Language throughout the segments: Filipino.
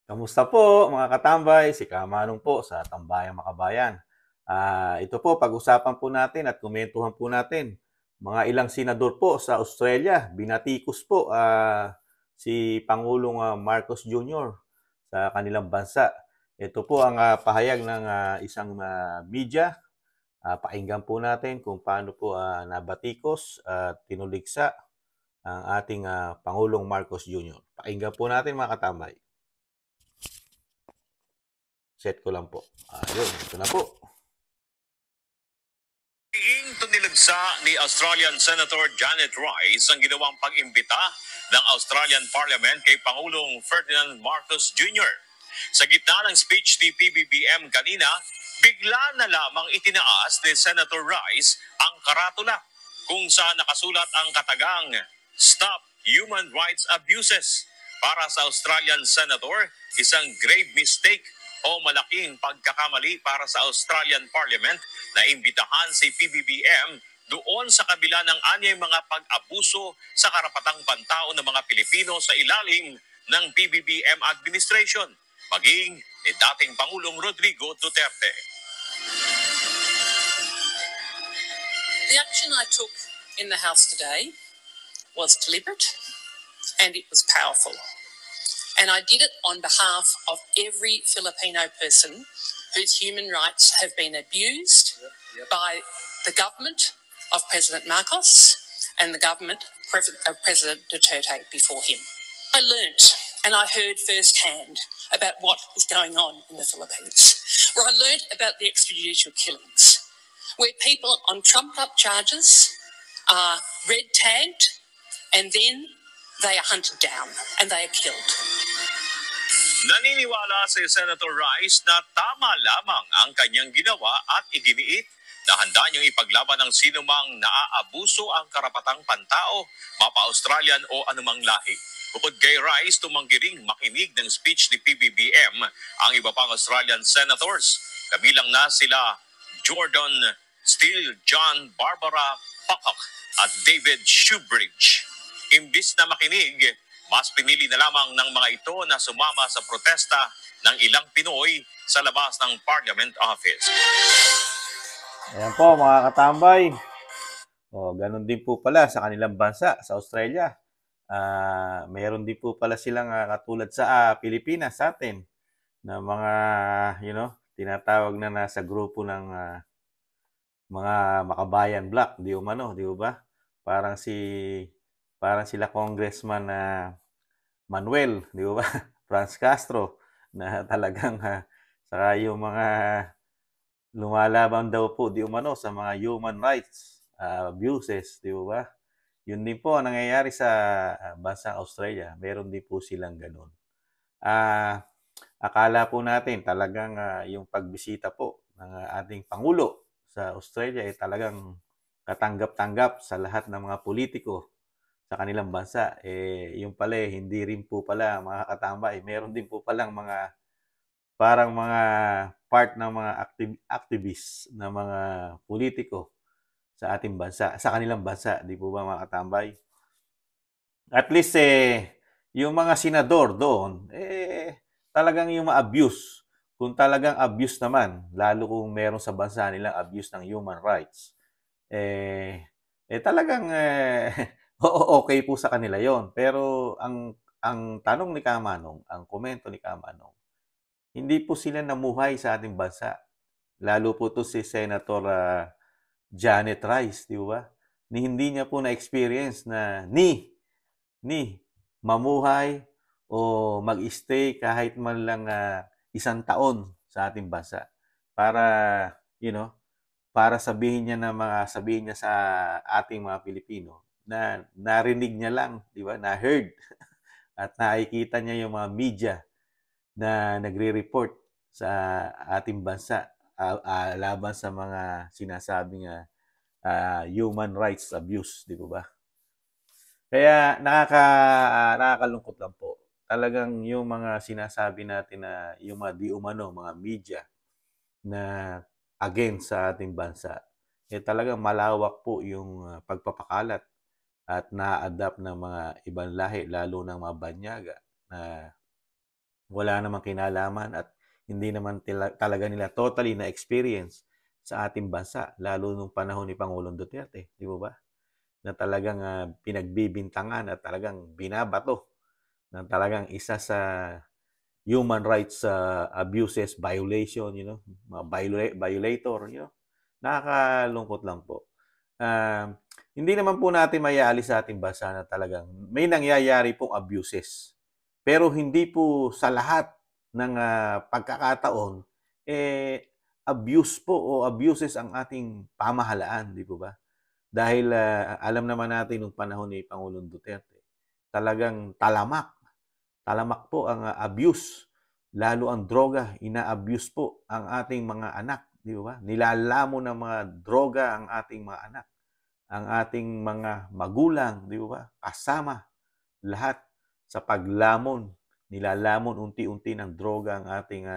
Kamusta po mga katambay? Si Kamanong po sa Tambayang Makabayan. Ito po, pag-usapan po natin at komentuhan po natin. Mga ilang senador po sa Australia, binatikos po si Pangulong Marcos Jr. sa kanilang bansa. Ito po ang pahayag ng isang media. Pakinggan po natin kung paano po nabatikos at tinuligsa ang ating Pangulong Marcos Jr. Pakinggan po natin mga katambay. Set ko lang po. Ayun, ito na po. Nilagsa ni Australian Senator Janet Rice ang ginawang pag-imbita ng Australian Parliament kay Pangulong Ferdinand Marcos Jr. Sa gitna ng speech ni PBBM kanina, bigla na lamang itinaas ni Senator Rice ang karatula kung saan nakasulat ang katagang Stop Human Rights Abuses. Para sa Australian Senator, isang grave mistake o malaking pagkakamali para sa Australian Parliament na imbitahan si PBBM doon sa kabila ng anyay mga pag-abuso sa karapatang pantao ng mga Pilipino sa ilalim ng PBBM administration, maging ni dating Pangulong Rodrigo Duterte. The action I took in the House today was deliberate and it was powerful. And I did it on behalf of every Filipino person whose human rights have been abused by the government of President Marcos and the government of President Duterte before him. I learnt and I heard firsthand about what is going on in the Philippines, where I learnt about the extrajudicial killings, where people on trumped-up charges are red-tagged and then they are hunted down and they are killed. Naniniwala si Senator Rice na tama lamang ang kanyang ginawa at iginiit na handa niyang ipaglaban ng sinumang naaabuso ang karapatang pantao, mapa-Australian o anumang lahi. Bukod kay Rice, tumanggi ring makinig ng speech ni PBBM ang iba pang Australian senators. Kabilang na sila Jordan Steele, John Barbara Pocock at David Shoebridge. Imbis na makinig, mas pinili na lamang ng mga ito na sumama sa protesta ng ilang Pinoy sa labas ng Parliament Office. Ayan po mga katambay. Ganun din po pala sa kanilang bansa, sa Australia. Mayroon din po pala silang katulad sa Pilipinas, sa atin, na mga, tinatawag na nasa grupo ng mga makabayan black, di umano, di ba? Parang sila Congressman Manuel, di ba? Franz Castro, na talagang saka yung mga lumalaban daw po di umano sa mga human rights abuses, di ba? Yun din po ang nangyayari sa bansang Australia. Meron din po silang ganun. Akala po natin talagang yung pagbisita po ng ating Pangulo sa Australia ay talagang katanggap-tanggap sa lahat ng mga politiko sa kanilang bansa. Yung pala hindi rin po pala mga katambay. Meron din po palang mga parang mga part ng mga activists na mga politiko sa ating bansa, sa kanilang bansa, di po ba mga katambay? At least yung mga senador doon, talagang yung ma-abuse. Kung talagang abuse naman, lalo kung meron sa bansa nilang abuse ng human rights, talagang okay po sa kanila yon. Pero ang tanong ni Kamanong, ang komento ni Kamanong, hindi po sila namuhay sa ating bansa. Lalo po to si Senator Janet Rice, di ba? Hindi niya po na-experience na mamuhay o mag-stay kahit man lang isang taon sa ating bansa para para sabihin niya sa ating mga Pilipino na narinig niya lang, di ba? Na heard at nakikita niya yung mga media na nagre-report sa ating bansa laban sa mga sinasabing human rights abuse, di ba? Kaya nakakalungkot lang po. Talagang yung mga sinasabi natin na yung mga di umano, mga media na against sa ating bansa, talagang malawak po yung pagpapakalat at na-adapt ng mga ibang lahi, lalo ng mga banyaga na wala namang kinalaman at hindi naman talaga nila totally na experience sa ating bansa, lalo nung panahon ni Pangulong Duterte, di ba? Na talagang pinagbibintangan at talagang binabato na talagang isa sa human rights abuses, violation, mga violator, Nakakalungkot lang po. Hindi naman po natin maiaalis sa ating bansa na talagang may nangyayari pong abuses. Pero hindi po sa lahat ng pagkakataon, abuse po o abuses ang ating pamahalaan, di po ba? Dahil alam naman natin nung panahon ni Pangulong Duterte, talagang talamak po ang abuse. Lalo ang droga, ina-abuse po ang ating mga anak, di ba? Nilalamo ng mga droga ang ating mga anak, ang ating mga magulang, di ba? Kasama lahat sa paglamon, nilalamon unti-unti ng droga ang ating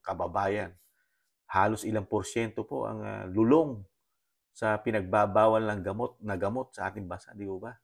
kababayan. Halos ilang porsyento po ang lulong sa pinagbabawal ng gamot sa ating bansa, di ba?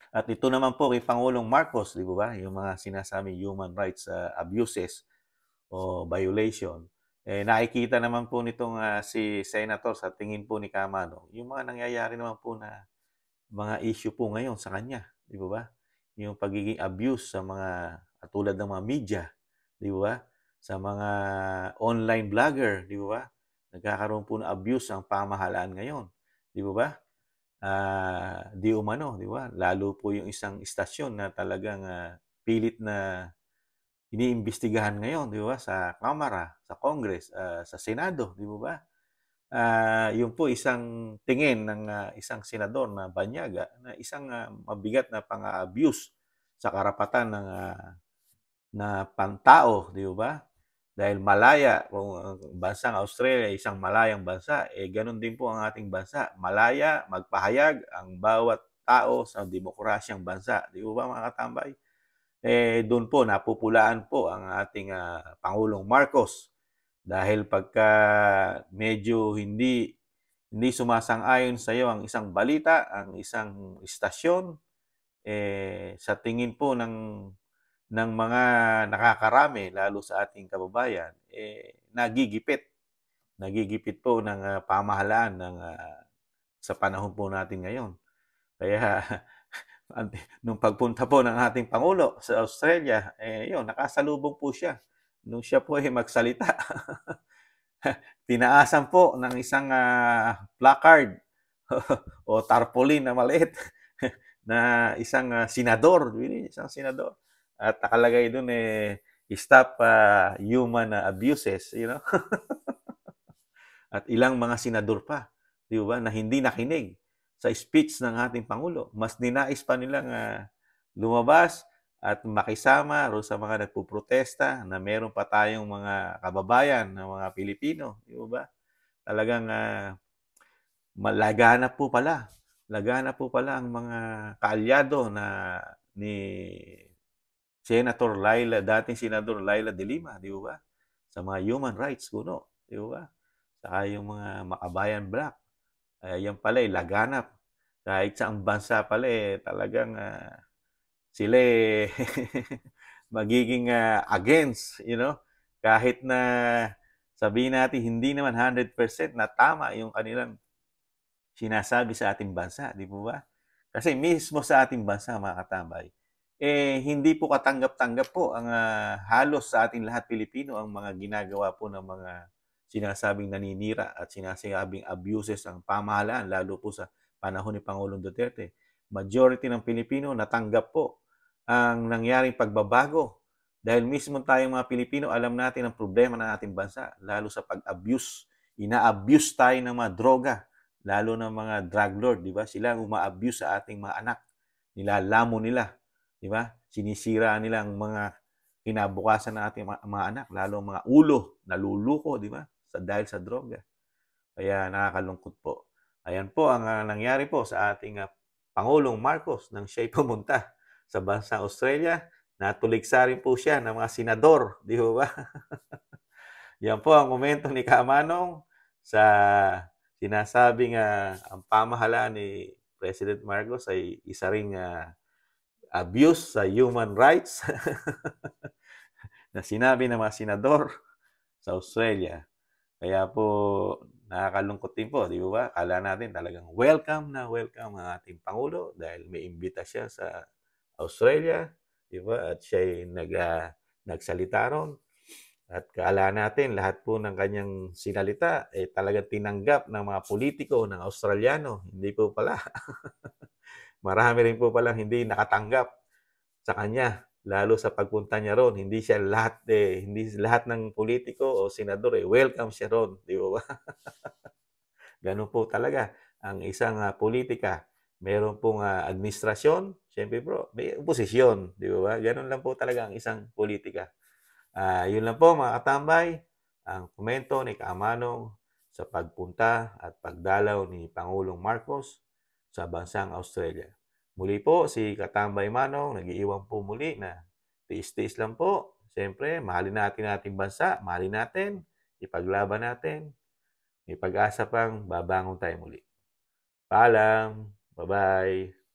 At ito naman po kay Pangulong Marcos, di ba? Yung mga sinasabing human rights abuses o violation. Nakikita naman po nitong si Senator sa tingin po ni Kamano, yung mga nangyayari naman po na mga issue po ngayon sa kanya, di ba? Yung pagiging abuse sa mga tulad ng mga media, di ba? Sa mga online vlogger, di ba? Nagkakaroon po ng abuse ang pamahalaan ngayon, di ba? Di umano, di ba? Lalo po yung isang istasyon na talagang pilit na iniimbestigahan ngayon, di ba? Sa Kamara, sa Congress, sa Senado, di ba? Yung po isang tingin ng isang senador na banyaga na isang mabigat na pang-abuse sa karapatan ng na pantao, di ba? Dahil malaya, kung ang bansang Australia isang malayang bansa, ganun din po ang ating bansa. Malaya, magpahayag ang bawat tao sa demokrasyang bansa. Di ba mga katambay? Doon po, napupulaan po ang ating Pangulong Marcos. Dahil pagka medyo hindi sumasang-ayon sa iyo ang isang balita, ang isang istasyon, sa tingin po ng mga nakakarami, lalo sa ating kababayan, nagigipit. Nagigipit po ng pamahalaan sa panahon po natin ngayon. Kaya nung pagpunta po ng ating Pangulo sa Australia, yun, nakasalubong po siya. Nung siya po ay magsalita, tinaasan po ng isang placard o tarpaulin na maliit na isang senador, isang senador. At nakalagay doon stop human abuses, At ilang mga senador pa, di ba, na hindi nakinig sa speech ng ating Pangulo. Mas ninais pa nilang lumabas at makisama ro sa mga nagpuprotesta na meron pa tayong mga kababayan na mga Pilipino, di ba? Talagang laganap po pala. Laganap po pala ang mga kaalyado na ni Senator Laila, dating Senador Laila de Lima, di ba? Sa mga human rights kuno, di ba? Saka yung mga Makabayan Black. Yan pala laganap. Kahit sa ang bansa pala talagang sila magiging against, kahit na sabihin natin hindi naman 100% na tama yung kanilang sinasabi sa ating bansa, di po ba? Kasi mismo sa ating bansa, mga katambay, hindi po katanggap-tanggap po ang halos sa ating lahat Pilipino ang mga ginagawa po ng mga sinasabing naninira at sinasabing abuses ang pamahalaan, lalo po sa panahon ni Pangulong Duterte. Majority ng Pilipino natanggap po ang nangyaring pagbabago dahil mismo tayong mga Pilipino alam natin ang problema ng ating bansa, lalo sa pag-abuse. Ina-abuse tayo ng mga droga, lalo ng mga drug lord, di ba? Sila ang uma-abuse sa ating mga anak. Nilalamo nila, di ba? Sinisira nila ang mga kinabukasan ng ating mga anak, lalo ang mga ulo, naluluko, di ba? Dahil sa droga. Kaya nakakalungkot po. Ayan po ang nangyari po sa ating Pangulong Marcos nang siya'y pumunta sa bansang Australia. Natuligsa rin po siya ng mga senador, di ba? Yan po ang komento ni Kamanong sa sinasabing ang pamahalaan ni President Marcos ay isa ring abuse sa human rights. na sinabi ng mga senador sa Australia. Kaya po, nakakalungkot din po, di ba? Akala natin talagang welcome na welcome ang ating Pangulo dahil may imbita siya sa Australia, di ba? At siya nagsalita ron. At akala natin lahat po ng kanyang sinalita talagang tinanggap ng mga politiko ng Australiano. Hindi po pala. Marami rin po palang hindi nakatanggap sa kanya, lalo sa pagpunta niya ron. Hindi lahat ng politiko o senador welcome siya ron, di ba? Ganun po talaga ang isang politika. Meron pong administrasyon, siyempre bro, may oposisyon, di ba? Ganun lang po talaga ang isang politika. Yun lang po mga katambay, ang komento ni Kaamanong sa pagpunta at pagdalaw ni Pangulong Marcos sa bansang Australia. Muli po si Katambay Manong, nag-iiwan po muli na tiis-tiis lang po. Siyempre, mahalin natin ating bansa, mahalin natin, ipaglaban natin. May pag-asa pang babangon tayo muli. Paalam! Bye-bye!